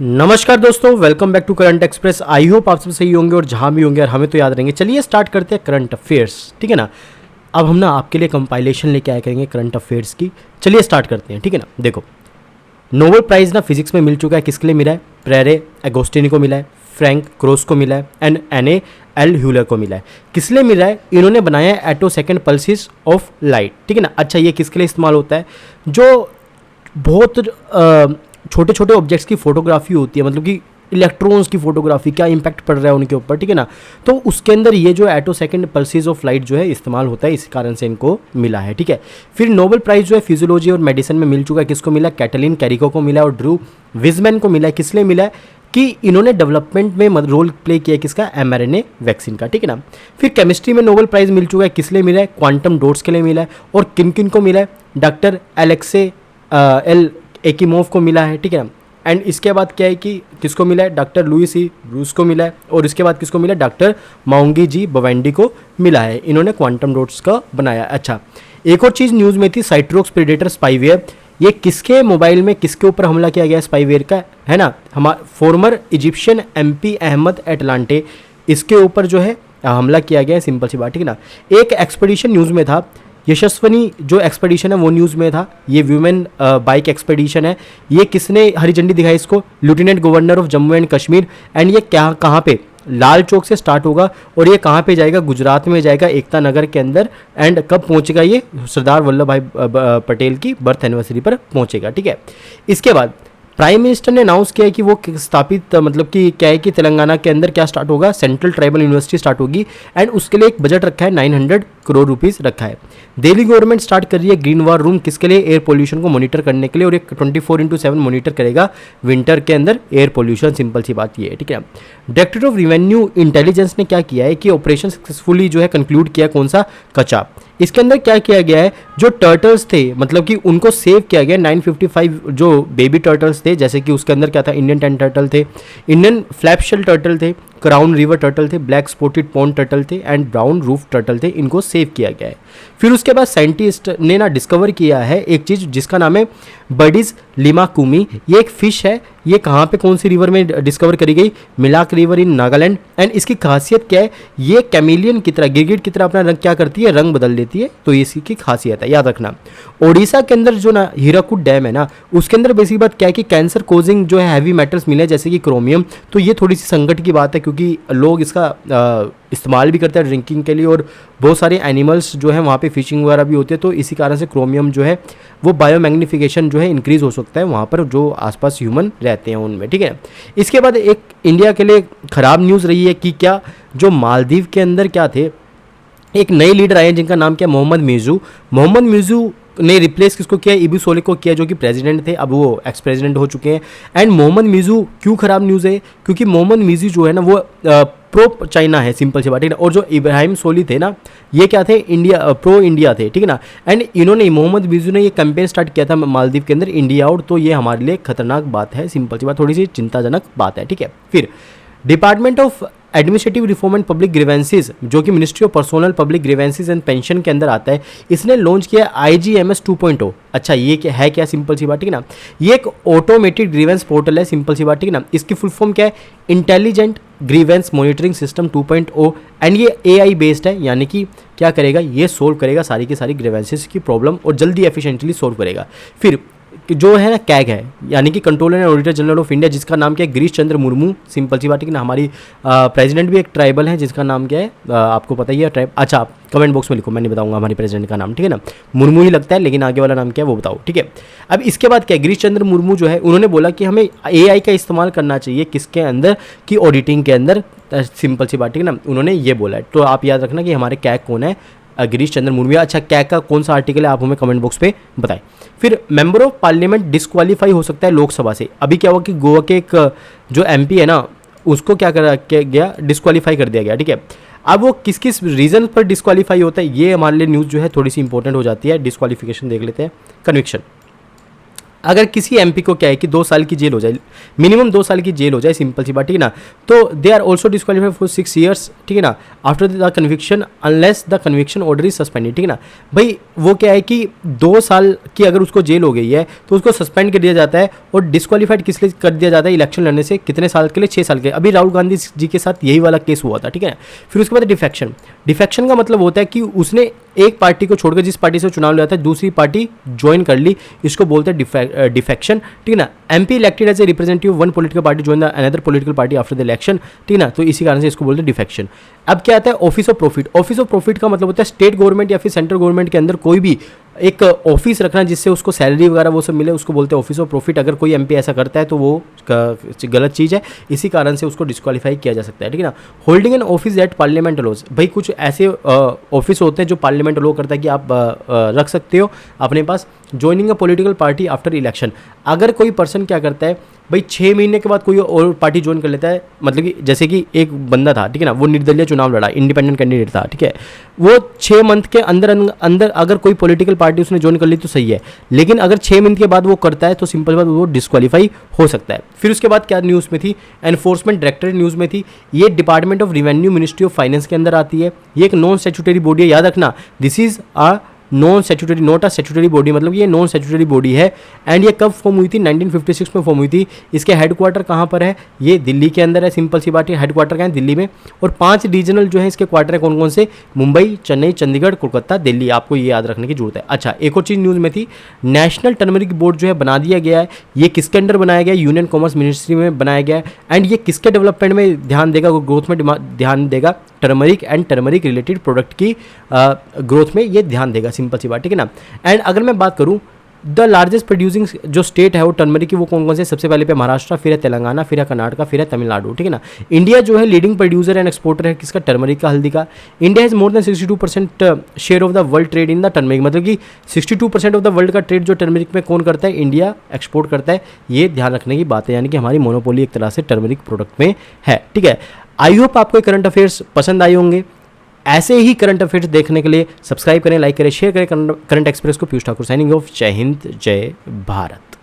नमस्कार दोस्तों, welcome back to current express. I hope आप सब सही होंगे और जहां भी होंगे और हमें तो याद रहेंगे। चलिए स्टार्ट करते हैं करंट अफेयर्स, ठीक है ना। अब हम ना आपके लिए कंपाइलेशन लेके आया करेंगे करंट अफेयर्स की। चलिए स्टार्ट करते हैं, ठीक है ना। देखो, नोबेल प्राइज़ ना फिजिक्स में मिल चुका है। किसके लिए मिला है? प्रेरे एगोस्टिनी को मिला है, फ्रैंक क्रोस को मिला है एंड एन एल ह्यूलर को मिला है। किस लिए मिला है? इन्होंने बनाया है एटो सेकेंड पल्सिस ऑफ लाइट, ठीक है ना। अच्छा, ये किसके लिए इस्तेमाल होता है? जो बहुत छोटे छोटे ऑब्जेक्ट्स की फोटोग्राफी होती है, मतलब कि इलेक्ट्रॉन्स की फोटोग्राफी, क्या इंपैक्ट पड़ रहा है उनके ऊपर, ठीक है ना। तो उसके अंदर ये जो एटो सेकेंड पल्सिस ऑफ लाइट जो है इस्तेमाल होता है, इस कारण से इनको मिला है, ठीक है। फिर नोबेल प्राइज़ जो है फिजियोलॉजी और मेडिसिन में मिल चुका है। किसको मिला? कैटलिन कैरिको को मिला और ड्रू विजमैन को मिला है। किस लिए मिला है? कि इन्होंने डेवलपमेंट में रोल प्ले किया किसका? mRNA वैक्सीन का, ठीक है ना। फिर केमिस्ट्री में नोबेल प्राइज़ मिल चुका है। किस लिए मिला है? क्वांटम डॉट्स के लिए मिला है। और किन किन को मिला है? डॉक्टर एलेक्से एल एकिमोव को मिला है, ठीक है ना। एंड इसके बाद क्या है कि किसको मिला है? डॉक्टर लुई सी ब्रूस को मिला है। और इसके बाद किसको मिला है? डॉक्टर माउंगी जी बवेंडी को मिला है। इन्होंने क्वांटम डॉट्स का बनाया। अच्छा, एक और चीज़ न्यूज़ में थी, साइट्रोक्स प्रेडेटर स्पाईवेयर। ये किसके मोबाइल में किसके ऊपर हमला किया गया स्पाईवेयर का, है ना? हमारा फॉर्मर इजिप्शियन MP अहमद एटलांटे, इसके ऊपर जो है हमला किया गया है। सिंपल सी बात, ठीक है ना। एक एक्सपेडिशन न्यूज़ में था, यशस्वनी जो एक्सपेडिशन है वो न्यूज़ में था। ये वुमेन बाइक एक्सपेडिशन है। ये किसने हरी झंडी दिखाई इसको? Lieutenant governor of Jammu and Kashmir. And ये क्या कहाँ पे? लाल चौक से स्टार्ट होगा और ये कहाँ पे जाएगा? गुजरात में जाएगा, एकता नगर के अंदर। एंड कब पहुँचेगा? ये सरदार वल्लभ भाई पटेल की बर्थ एनिवर्सरी पर पहुँचेगा, ठीक है। इसके बाद प्राइम मिनिस्टर ने अनाउंस किया है कि वो स्थापित, मतलब कि क्या है कि तेलंगाना के अंदर क्या स्टार्ट होगा? सेंट्रल ट्राइबल यूनिवर्सिटी स्टार्ट होगी। एंड उसके लिए एक बजट रखा है, 900 करोड़ रुपीस रखा है। दिल्ली गवर्नमेंट स्टार्ट कर रही है ग्रीन वार रूम। किसके लिए? एयर पोल्यूशन को मॉनिटर करने के लिए। और एक 24/7 मॉनिटर करेगा विंटर के अंदर एयर पोल्यूशन। सिंपल सी बात ये है, ठीक है। डायरेक्टरेट ऑफ रेवेन्यू इंटेलिजेंस ने क्या किया है कि ऑपरेशन सक्सेसफुली जो है कंक्लूड किया। कौन सा? कचा। इसके अंदर क्या किया गया है? जो टर्टल्स थे, मतलब कि उनको सेव किया गया। 955 जो बेबी टर्टल्स थे, जैसे कि उसके अंदर क्या था? इंडियन टैन टर्टल थे, इंडियन फ्लैपशेल टर्टल थे, क्राउन रिवर टर्टल थे, ब्लैक स्पॉटेड पॉन्ड टर्टल थे एंड ब्राउन रूफ टर्टल थे। इनको सेव किया गया है। फिर उसके बाद साइंटिस्ट ने ना डिस्कवर किया है एक चीज़ जिसका नाम है बडीज लिमाकुमी। ये एक फिश है। ये कहाँ पे, कौन सी रिवर में डिस्कवर करी गई? मिलाक रिवर इन नागालैंड। एंड इसकी खासियत क्या है? ये कैमिलियन की तरह, गिरगिट की तरह अपना रंग क्या करती है? रंग बदल देती है। तो ये इसकी खासियत है, याद रखना। ओडिशा के अंदर जो ना हीराकुड डैम है ना, उसके अंदर बेसिक बात क्या है कि कैंसर कोजिंग जो है हैवी मेटल्स मिले जैसे कि क्रोमियम। तो ये थोड़ी सी संकट की बात है क्योंकि लोग इसका इस्तेमाल भी करते हैं ड्रिंकिंग के लिए और बहुत सारे एनिमल्स जो है वहाँ पे फिशिंग वगैरह भी होती है। तो इसी कारण से क्रोमियम जो है वो बायोमैग्निफिकेशन जो है इंक्रीज हो सकता है वहाँ पर जो आसपास ह्यूमन रहते हैं उनमें, ठीक है। इसके बाद एक इंडिया के लिए ख़राब न्यूज़ रही है कि क्या जो मालदीव के अंदर क्या थे, एक नए लीडर आए हैं जिनका नाम क्या? मोहम्मद मिर्जू। मोहम्मद मिर्जू ने रिप्लेस किसको किया? इबू सोले को किया, जो कि प्रेसिडेंट थे, अब वो एक्स प्रेसिडेंट हो चुके हैं। एंड मोहम्मद मिर्जू क्यों खराब न्यूज़ है? क्योंकि मोहम्मद मिर्जू जो है ना वो प्रो चाइना है, सिंपल सी बात है। और जो इब्राहिम सोली थे ना, ये क्या थे? इंडिया प्रो इंडिया थे, ठीक है ना। एंड इन्होंने, मोहम्मद मिर्जू ने ये कैंपेन स्टार्ट किया था मालदीव के अंदर, इंडिया आउट। तो ये हमारे लिए खतरनाक बात है, सिंपल सी बात, थोड़ी सी चिंताजनक बात है, ठीक है। फिर department of administrative reform and public grievances, जो कि ministry of personnel public grievances and pension के अंदर आता है, इसने लॉन्च किया IGMS 2.0। अच्छा, ये क्या है? क्या सिंपल सी बात, ठीक है ना। ये एक ऑटोमेटेड ग्रीवेंस पोर्टल है, सिंपल सी बात, ठीक है ना। इसकी फुल फॉर्म क्या है? Intelligent grievance monitoring system 2.0। And ये AI बेस्ड है, यानी कि क्या करेगा? ये सोल्व करेगा सारी की सारी ग्रीवेंसेज की प्रॉब्लम और जल्दी एफिशिएंटली सोल्व करेगा। फिर जो है ना कैग है, यानी कि controller and auditor general of India, जिसका नाम क्या है? गिरीश चंद्र मुर्मू। सिंपल सी बात है कि ना, हमारी प्रेसिडेंट भी एक ट्राइबल है जिसका नाम क्या है? आपको पता ही है ट्राइब। अच्छा, आप कमेंट बॉक्स में लिखो, मैं नहीं बताऊंगा हमारी प्रेसिडेंट का नाम, ठीक है ना। मुर्मू ही लगता है, लेकिन आगे वाला नाम क्या है वो बताओ, ठीक है। अब इसके बाद क्या है? गिरीश चंद्र मुर्मू जो है उन्होंने बोला कि हमें AI का इस्तेमाल करना चाहिए किसके अंदर? कि ऑडिटिंग के अंदर। सिंपल सी बात, ठीक है ना, उन्होंने ये बोला है। तो आप याद रखना कि हमारे कैग कौन है? गिरीश चंद्र मुर्मू। अच्छा, कैग का कौन सा आर्टिकल है आप हमें कमेंट बॉक्स पे बताएं। फिर मेंबर ऑफ पार्लियामेंट डिस्क्वालीफाई हो सकता है लोकसभा से। अभी क्या हुआ कि गोवा के एक जो MP है ना, उसको क्या करा गया? डिस्क्वालीफाई कर दिया गया, ठीक है। अब वो किस किस रीज़न पर डिस्क्वालीफाई होता है, ये हमारे लिए न्यूज़ जो है थोड़ी सी इंपॉर्टेंट हो जाती है। डिस्क्वालीफिकेशन देख लेते हैं। कन्विक्शन, अगर किसी एमपी को क्या है कि 2 साल की जेल हो जाए, मिनिमम 2 साल की जेल हो जाए, सिंपल सी बात, ठीक है ना, तो they are also disqualified for 6 years, ठीक है ना, after the conviction unless the conviction order is suspended, ठीक है ना। भाई वो क्या है कि 2 साल की अगर उसको जेल हो गई है तो उसको सस्पेंड कर दिया जाता है और डिस्क्वालीफाइड किस लिए कर दिया जाता है, इलेक्शन लड़ने से, कितने साल के लिए, 6 साल के। अभी राहुल गांधी जी के साथ यही वाला केस हुआ था, ठीक है। फिर उसके बाद डिफेक्शन। डिफेक्शन का मतलब होता है कि उसने एक पार्टी को छोड़कर, जिस पार्टी से चुनाव लड़ा था, दूसरी पार्टी ज्वाइन कर ली, इसको बोलते हैं डिफेक्शन, ठीक है ना। MP elected as a representative one political party join the another political party after the election, ठीक है ना, तो इसी कारण से इसको बोलते हैं डिफेक्शन। अब क्या आता है office of profit. Office of profit का मतलब होता है स्टेट गवर्नमेंट या फिर सेंट्रल गवर्नमेंट के अंदर कोई भी एक ऑफिस रखना जिससे उसको सैलरी वगैरह वो सब मिले, उसको बोलते हैं ऑफिस ऑफ प्रॉफिट। अगर कोई एमपी ऐसा करता है तो वो गलत चीज़ है, इसी कारण से उसको डिस्क्वालीफाई किया जा सकता है, ठीक है ना। Holding an office at parliament laws. भाई कुछ ऐसे ऑफिस होते हैं जो पार्लियामेंट लॉ करता है कि आप रख सकते हो अपने पास। Joining a political party after election. अगर कोई पर्सन क्या करता है भाई 6 महीने के बाद कोई और पार्टी ज्वाइन कर लेता है, मतलब कि जैसे कि एक बंदा था, ठीक है ना, वो निर्दलीय चुनाव लड़ा, इंडिपेंडेंट कैंडिडेट था, ठीक है, वो 6 मंथ के अंदर अंदर अगर कोई पॉलिटिकल पार्टी उसने ज्वाइन कर ली तो सही है, लेकिन अगर 6 मंथ के बाद वो करता है तो सिंपल बात वो डिस्क्वालीफाई हो सकता है। फिर उसके बाद क्या न्यूज़ में थी, एनफोर्समेंट डायरेक्टरेट न्यूज़ में थी। ये department of revenue ministry of finance के अंदर आती है। ये एक नॉन स्टैट्यूटरी बॉडी है, याद रखना, this is a non statutory, not a statutory body, मतलब ये नॉन स्टैट्यूटरी बॉडी है। एंड ये कब फॉर्म हुई थी, 1956 में फॉर्म हुई थी। इसके हेडक्वार्टर कहाँ पर है, ये दिल्ली के अंदर है, सिंपल सी बात है, हेडक्वार्टर कहाँ है, दिल्ली में। और 5 रीजनल जो है इसके क्वार्टर है, कौन कौन से, मुंबई, चेन्नई, चंडीगढ़, कोलकाता, दिल्ली, आपको ये याद रखने की जरूरत है। अच्छा, एक और चीज़ न्यूज़ में थी, नेशनल टर्मरिक बोर्ड जो है बना दिया गया है। ये किसके अंडर बनाया गया है, यूनियन कॉमर्स मिनिस्ट्री में बनाया गया है। एंड ये किसके डेवलपमेंट में ध्यान देगा, ग्रोथ में ध्यान देगा, turmeric and turmeric related product की ग्रोथ में ये ध्यान देगा, सिंपल सी बात, ठीक है ना। एंड अगर मैं बात करूं द लार्जेस्ट प्रोड्यूसिंग जो स्टेट है वो टर्मरिक की, वो कौन कौन से, सबसे पहले पे महाराष्ट्र, फिर है तेलंगाना, फिर है कर्नाटका, फिर है तमिलनाडु, ठीक है ना। इंडिया जो है लीडिंग प्रोड्यूसर एंड एक्सपोर्टर है किसका, टर्मरिक का, हल्दी का। India has more than 62% share of the world trade in the turmeric, मतलब कि 62% ऑफ द वर्ल्ड का ट्रेड जो टर्मरिक में कौन करता है, इंडिया एक्सपोर्ट करता है। ये ध्यान रखने की बात है, यानी कि हमारी मोनोपोली एक तरह से टर्मरिक प्रोडक्ट में है, ठीक है। आई होप आपको करंट अफेयर्स पसंद आए होंगे। ऐसे ही करंट अफेयर्स देखने के लिए सब्सक्राइब करें, लाइक करें, शेयर करें करंट एक्सप्रेस को। Piyush Thakur signing off. जय हिंद, जय भारत।